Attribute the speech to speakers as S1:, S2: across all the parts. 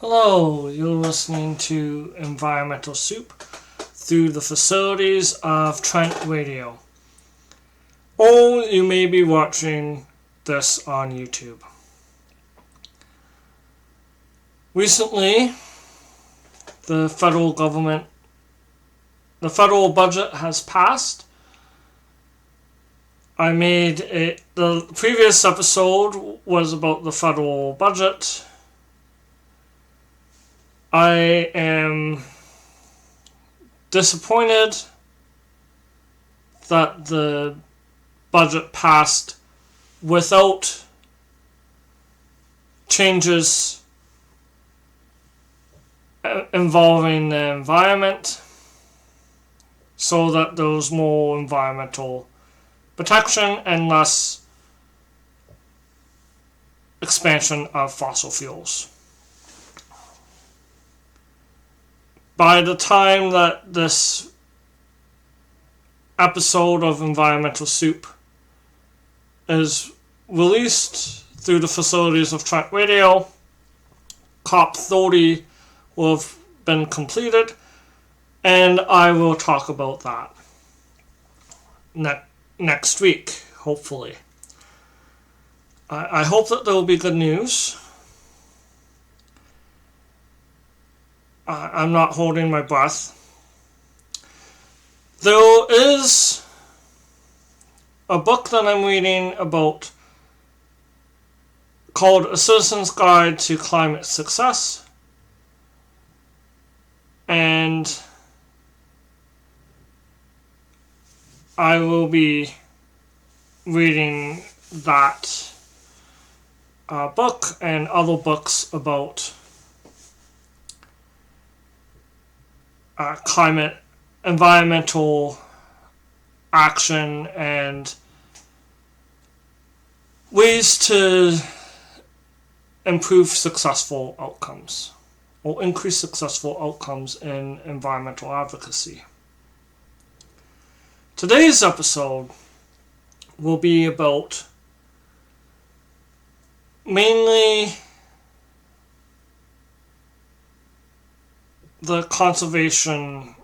S1: Hello, you're listening to Environmental Soup through the facilities of Trent Radio. Or you may be watching this on YouTube. Recently, the federal budget has passed. The previous episode was about the federal budget. I am disappointed that the budget passed without changes involving the environment, so that there was more environmental protection and less expansion of fossil fuels. By the time that this episode of Environmental Soup is released through the facilities of Trent Radio, COP30 will have been completed, and I will talk about that next week, hopefully. I hope that there will be good news. I'm not holding my breath. There is a book that I'm reading about called A Citizen's Guide to Climate Success. And I will be reading that book and other books about climate, environmental action, and ways to improve successful outcomes or increase successful outcomes in environmental advocacy. Today's episode will be about mainly the conservation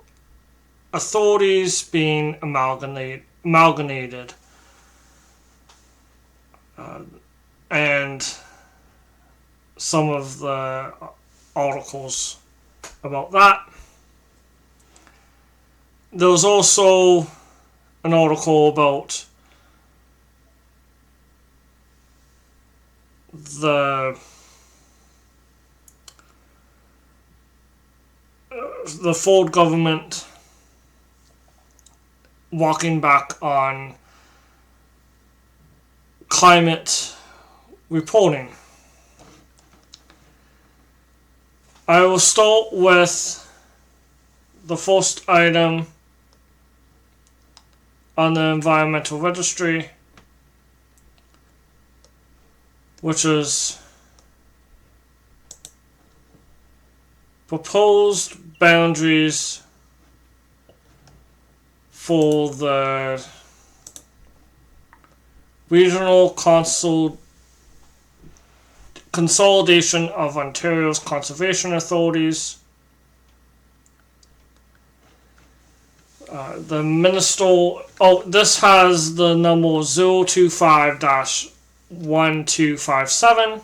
S1: authorities being amalgamated, and some of the articles about that. There was also an article about the Ford government walking back on climate reporting. I will start with the first item on the environmental registry, which is proposed boundaries for the regional consolidation of Ontario's conservation authorities. The minister, this has the number 025-1257,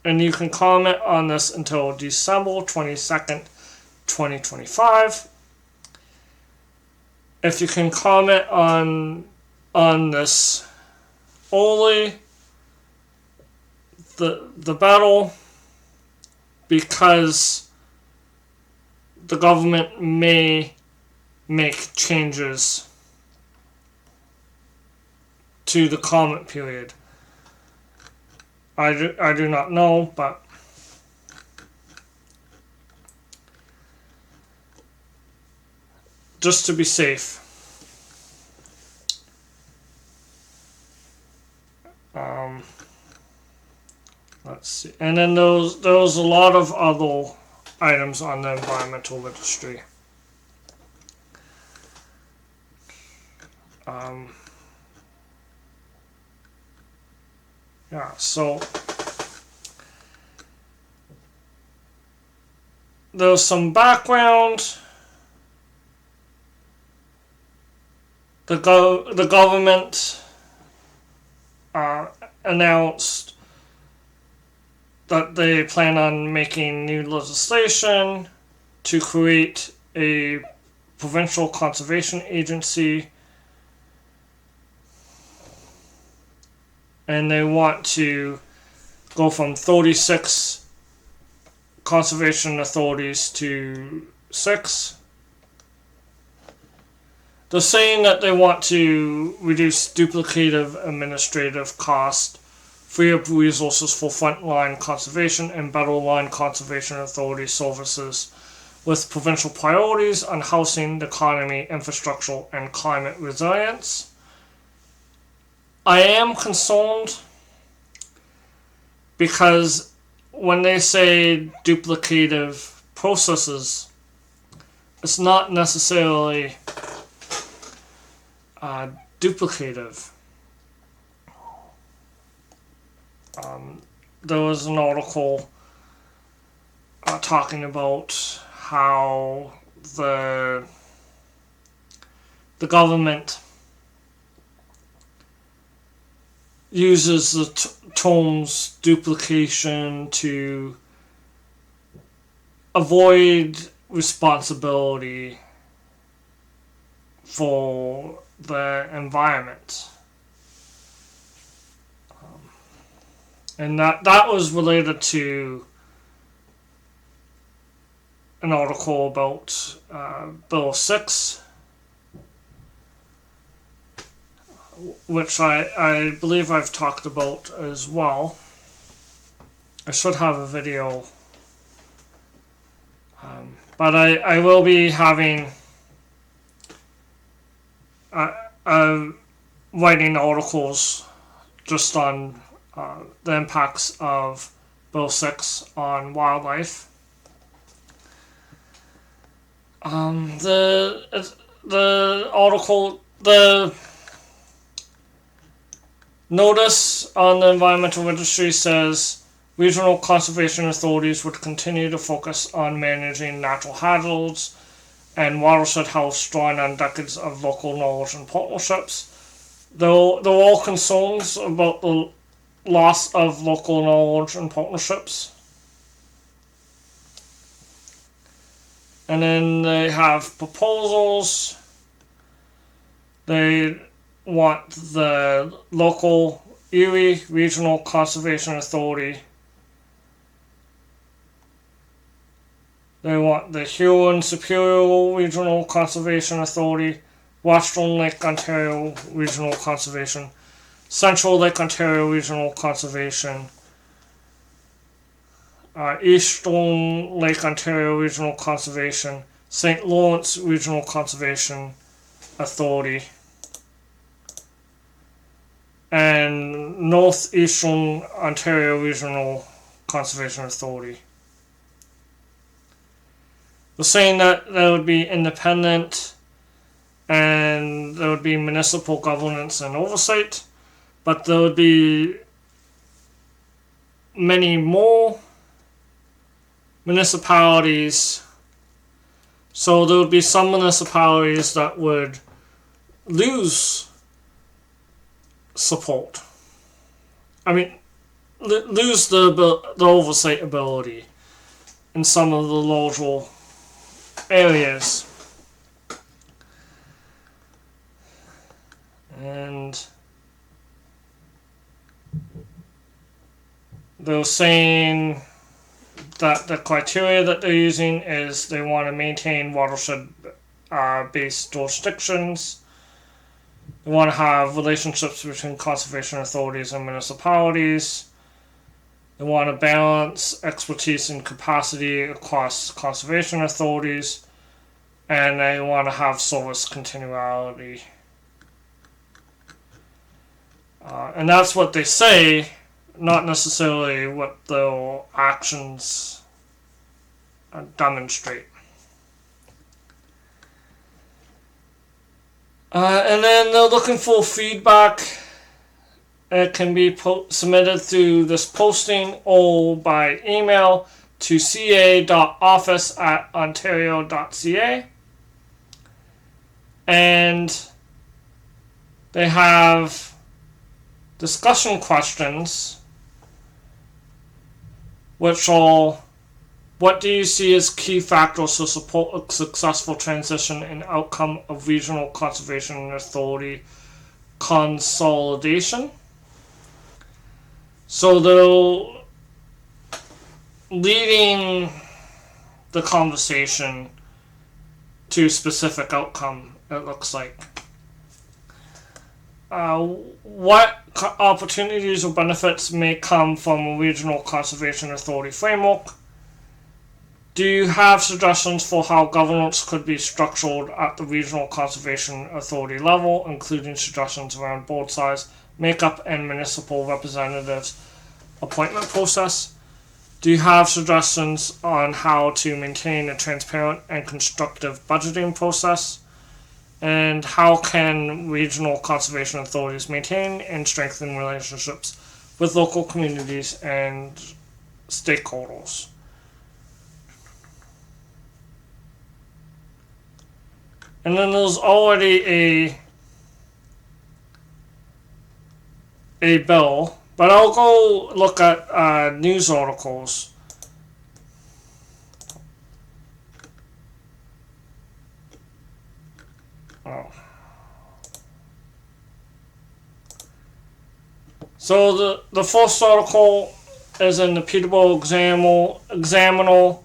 S1: and you can comment on this until December 22nd, 2025. If you can comment on this early, the better, because the government may make changes to the comment period. I do not know, but just to be safe. Let's see. And then there was a lot of other items on the environmental registry. Yeah, so there's some background. The government announced that they plan on making new legislation to create a provincial conservation agency, and they want to go from 36 conservation authorities to 6. They're saying that they want to reduce duplicative administrative cost, free up resources for frontline conservation, and better align conservation authority services with provincial priorities on housing, the economy, infrastructure, and climate resilience. I am concerned because when they say duplicative processes, it's not necessarily duplicative. There was an article talking about how the government uses the terms duplication to avoid responsibility for the environment. And that was related to an article about Bill 6, which I believe I've talked about as well. I should have a video. But I will be having writing articles just on the impacts of Bill 6 on wildlife. The article, the notice on the environmental registry says regional conservation authorities would continue to focus on managing natural hazards and watershed health drawing on decades of local knowledge and partnerships. They're all concerns about the loss of local knowledge and partnerships. And then they have proposals. They want the local Erie Regional Conservation Authority. They want the Huron-Superior Regional Conservation Authority, Western Lake Ontario Regional Conservation, Central Lake Ontario Regional Conservation, Eastern Lake Ontario Regional Conservation, St. Lawrence Regional Conservation Authority, and Northeastern Ontario Regional Conservation Authority. They're saying that there would be independent and there would be municipal governance and oversight, but there would be many more municipalities. So there would be some municipalities that would lose support. I mean, lose the oversight ability in some of the larger areas. And they're saying that the criteria that they're using is they want to maintain watershed-based jurisdictions. They want to have relationships between conservation authorities and municipalities. They want to balance expertise and capacity across conservation authorities. And they want to have service continuity. And that's what they say, not necessarily what their actions demonstrate. And then they're looking for feedback. It can be submitted through this posting or by email to ca.office@ontario.ca, and they have discussion questions, which are: what do you see as key factors to support a successful transition and outcome of regional conservation authority consolidation? So they're leading the conversation to a specific outcome, it looks like. What opportunities or benefits may come from a regional conservation authority framework? Do you have suggestions for how governance could be structured at the regional conservation authority level, including suggestions around board size, makeup, and municipal representatives appointment process? Do you have suggestions on how to maintain a transparent and constructive budgeting process? And how can regional conservation authorities maintain and strengthen relationships with local communities and stakeholders? And then there's already a bill, but I'll go look at news articles. Oh. So the first article is in the Peterborough Examiner.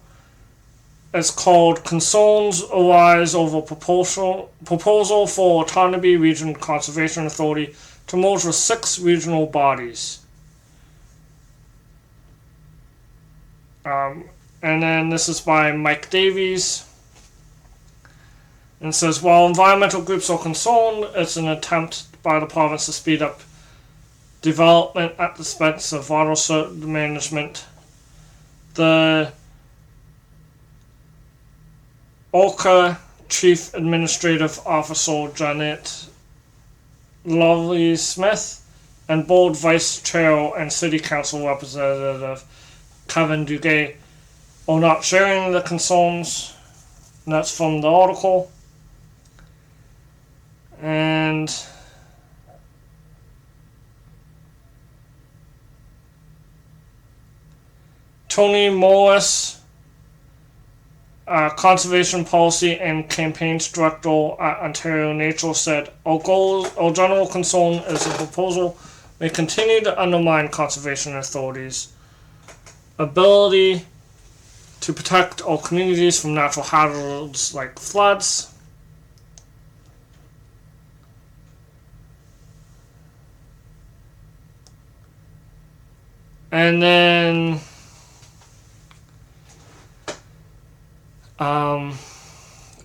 S1: It's called "Concerns Arise Over Proposal for Autonomy Region Conservation Authority to Merge with 6 Regional Bodies." And then this is by Mike Davies. And it says, while environmental groups are concerned, it's an attempt by the province to speed up development at the expense of water management. The Orca Chief Administrative Officer Janet Lovely-Smith and Board Vice Chair and City Council Representative Kevin Duguay are not sharing the concerns. And that's from the article. And Tony Morris, Conservation Policy and Campaigns Director at Ontario Nature, said, our general concern is the proposal may continue to undermine conservation authorities' ability to protect our communities from natural hazards like floods. And then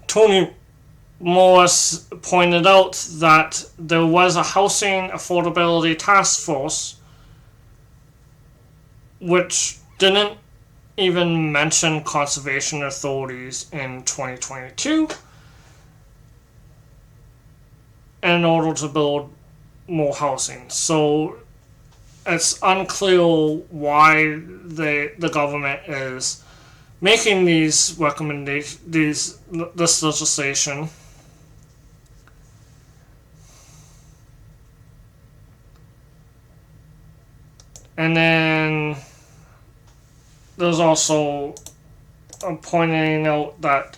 S1: Tony Morris pointed out that there was a housing affordability task force which didn't even mention conservation authorities in 2022 in order to build more housing. So it's unclear why the government is making these recommendations, this legislation. And then there's also pointing out that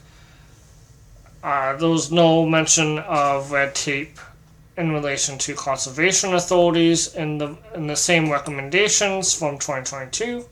S1: there's no mention of red tape in relation to conservation authorities in the same recommendations from 2022.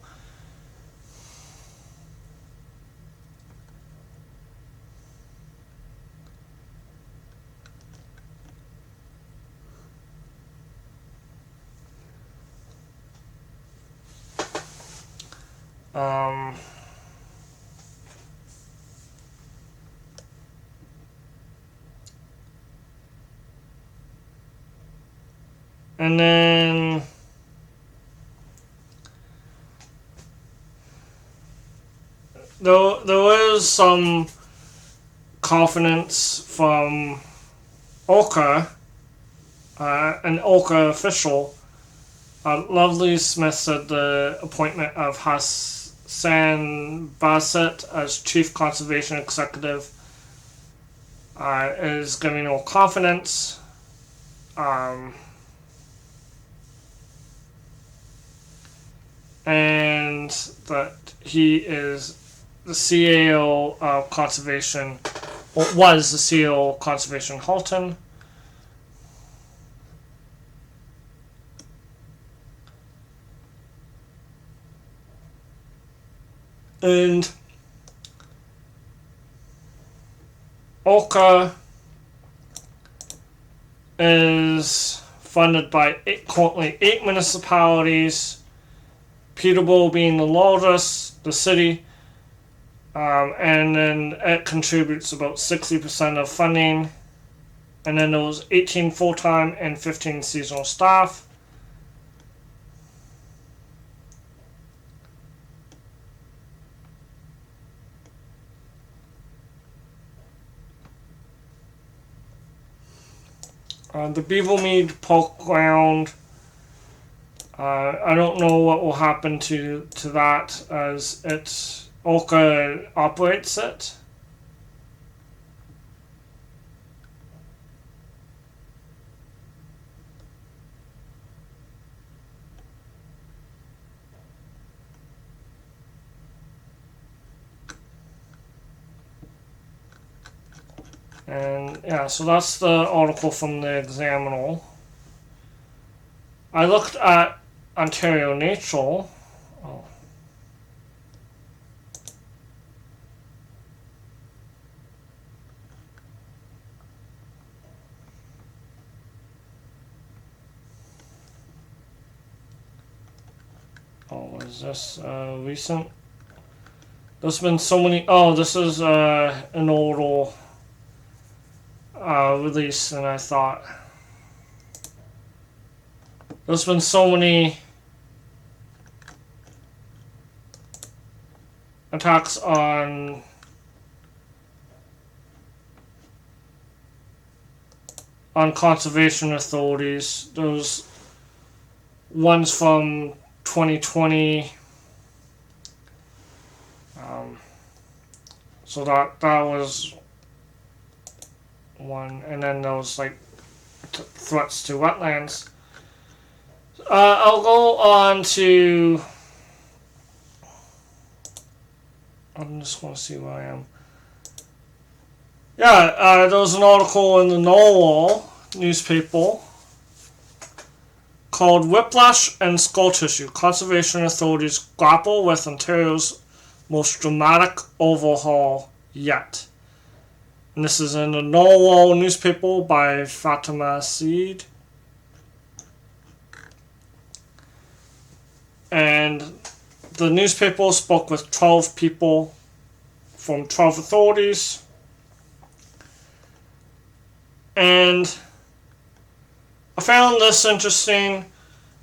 S1: And then there is some confidence from Orca, an Orca official. Lovely Smith said the appointment of Huss San Bassett as Chief Conservation Executive is giving no confidence. And that he is the CEO of Conservation, or was the CEO of Conservation Halton. And Oka is funded by currently 8 municipalities, Peterborough being the largest, the city, and then it contributes about 60% of funding. And then there was 18 full-time and 15 seasonal staff. The Beavermead Park Ground, I don't know what will happen to that, as Orca operates it. And yeah, so that's the article from the Examiner. I looked at Ontario Nature. Oh. Is this recent? There's been so many. Oh, this is an older release than I thought. There's been so many attacks on conservation authorities. There's ones from 2020. So that was one, and then there was like threats to wetlands. I'll go on to. I just want to see where I am. Yeah, there was an article in the Norway newspaper called "Whiplash and Skull Tissue: Conservation Authorities Grapple with Ontario's Most Dramatic Overhaul Yet." And this is in the Norway newspaper by Fatima Seed. And the newspaper spoke with 12 people from 12 authorities. And I found this interesting,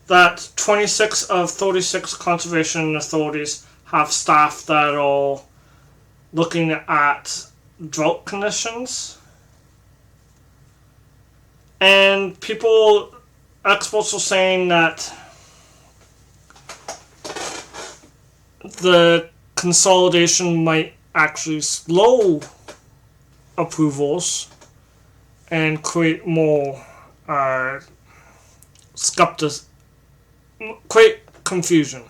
S1: that 26 of 36 conservation authorities have staff that are looking at drought conditions. And experts are saying that the consolidation might actually slow approvals and create more create confusion.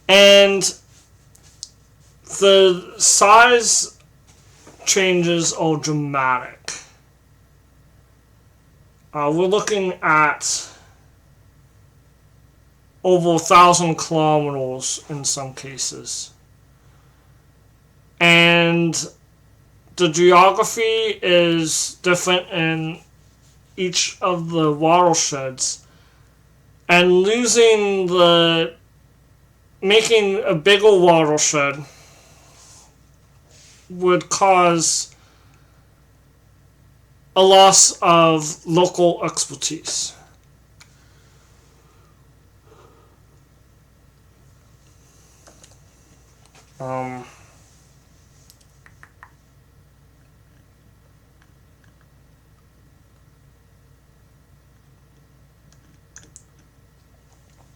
S1: And the size changes are dramatic. We're looking at over 1,000 kilometers in some cases. And the geography is different in each of the watersheds. And making a bigger watershed would cause a loss of local expertise.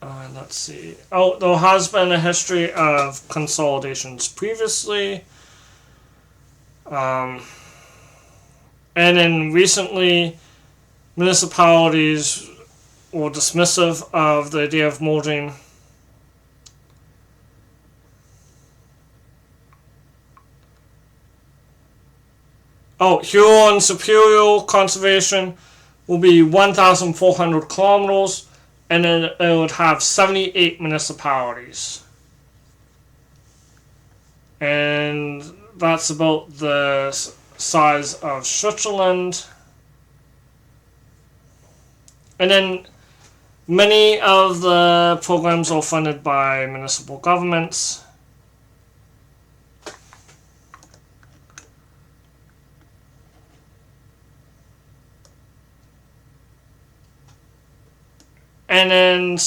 S1: Let's see. Oh, there has been a history of consolidations previously. And then recently, municipalities were dismissive of the idea of merging. Oh, Huron Superior Conservation will be 1,400 kilometers, and then it would have 78 municipalities. And that's about the size of Switzerland. And then many of the programs are funded by municipal governments. And then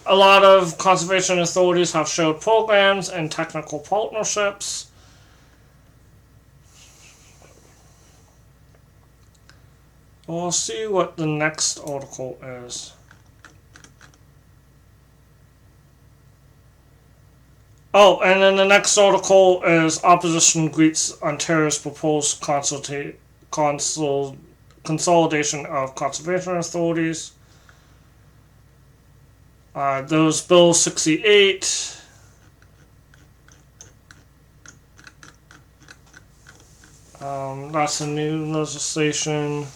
S1: a lot of conservation authorities have showed programs and technical partnerships. We'll see what the next article is. Oh, and then the next article is Opposition Greets Ontario's proposed consolidation of conservation authorities. There was Bill 68. That's a new legislation.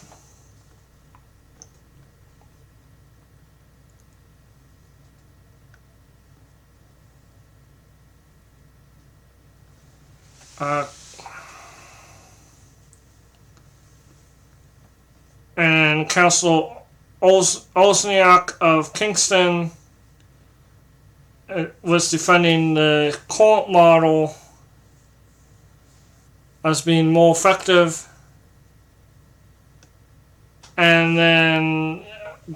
S1: And Councillor Olsniak of Kingston was defending the current model as being more effective, and then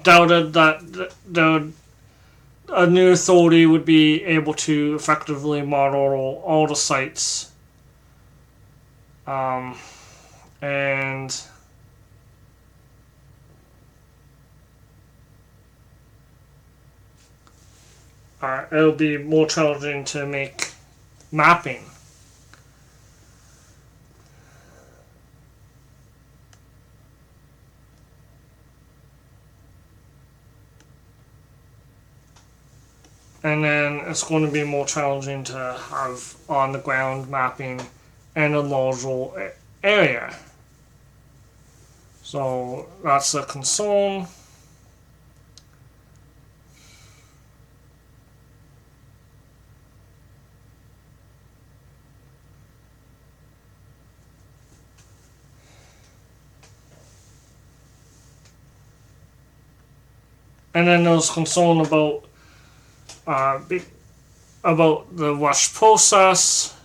S1: doubted that a new authority would be able to effectively model all the sites. And it'll be more challenging to make mapping. And then it's going to be more challenging to have on-the-ground mapping in a larger area. So that's a concern. And then there's concern about the rush process.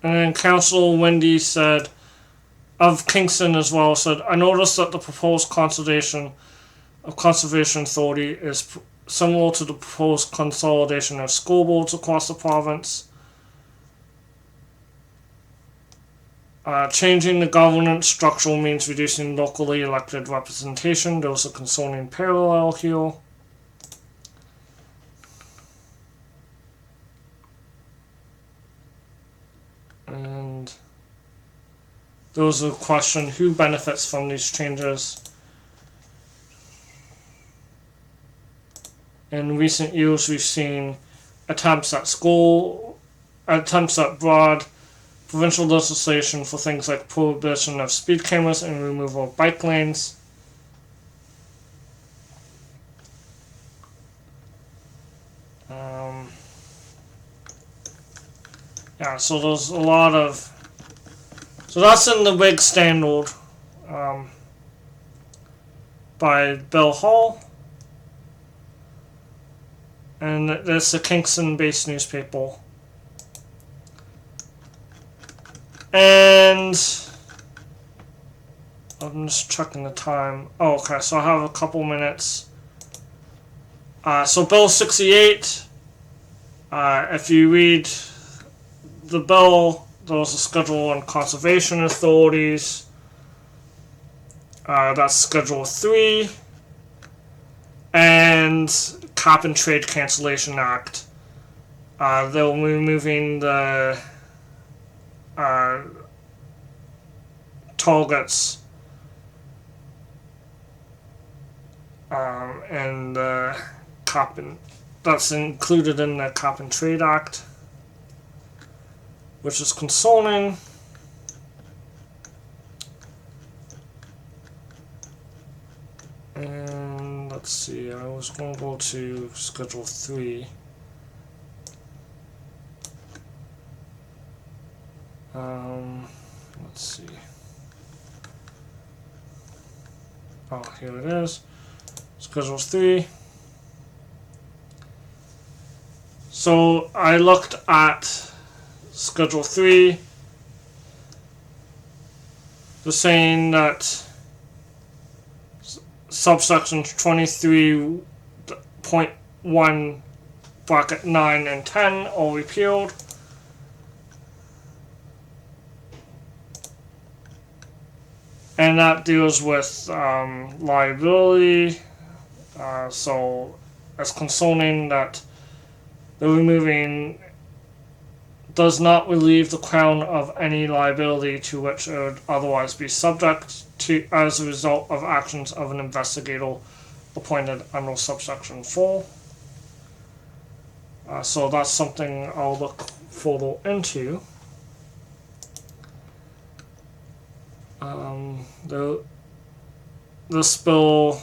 S1: And then Councillor Wendy said, of Kingston as well, said, I noticed that the proposed consolidation of Conservation Authority is similar to the proposed consolidation of school boards across the province. Changing the governance structure means reducing locally elected representation. There's a concerning parallel here. And there's a question, who benefits from these changes? In recent years, we've seen attempts at broad provincial legislation for things like prohibition of speed cameras and removal of bike lanes. Yeah, so there's a lot of... So that's in the Whig Standard by Bill Hall. And it's a Kingston-based newspaper. And I'm just checking the time. Oh, okay, so I have a couple minutes. So Bill 68, if you read the bill, There's a schedule on conservation authorities. That's Schedule 3. And Cap and Trade Cancellation Act. They'll be moving the targets and that's included in the Cap and Trade Act, which is concerning. And let's see, I was going to go to Schedule 3. Let's see. Oh, here it is. Schedule 3. So I looked at Schedule 3. They're saying that subsections 23.1 bracket 9 and 10 are repealed. And that deals with liability. So it's concerning that the removing does not relieve the Crown of any liability to which it would otherwise be subject to as a result of actions of an investigator appointed under subsection 4. So that's something I'll look further into. This bill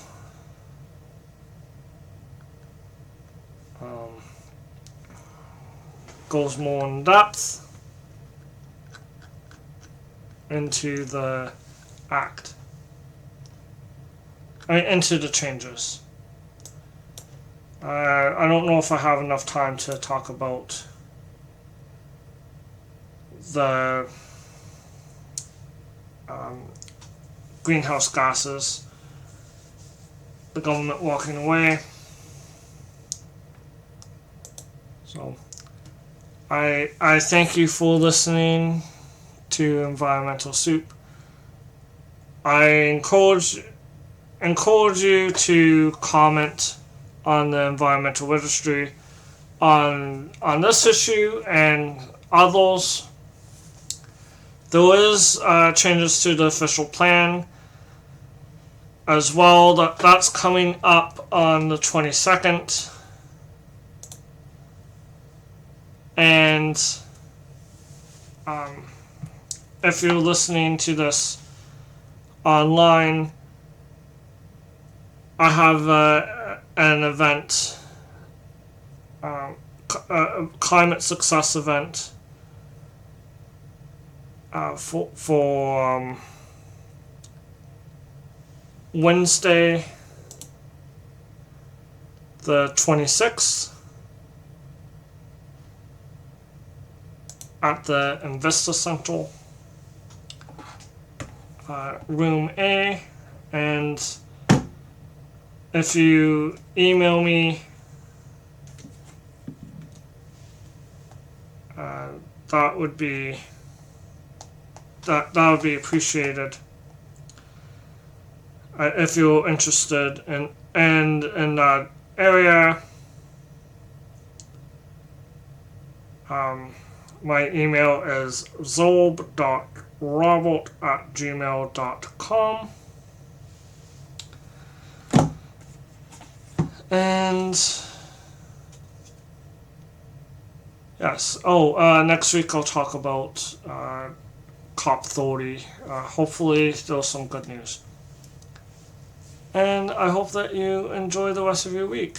S1: goes more in depth into the act, into the changes. I don't know if I have enough time to talk about the greenhouse gases, the government walking away. So I thank you for listening to Environmental Soup. I encourage you to comment on the environmental registry on this issue and others. There is changes to the official plan as well. That's coming up on the 22nd. And if you're listening to this online, I have an event, a climate success event for Wednesday the 26th at the Invista Center, Room A. And if you email me, that would be appreciated. If you're interested in that area, my email is zolb.robert@gmail.com. And yes, next week I'll talk about COP30. Hopefully there's some good news. And I hope that you enjoy the rest of your week.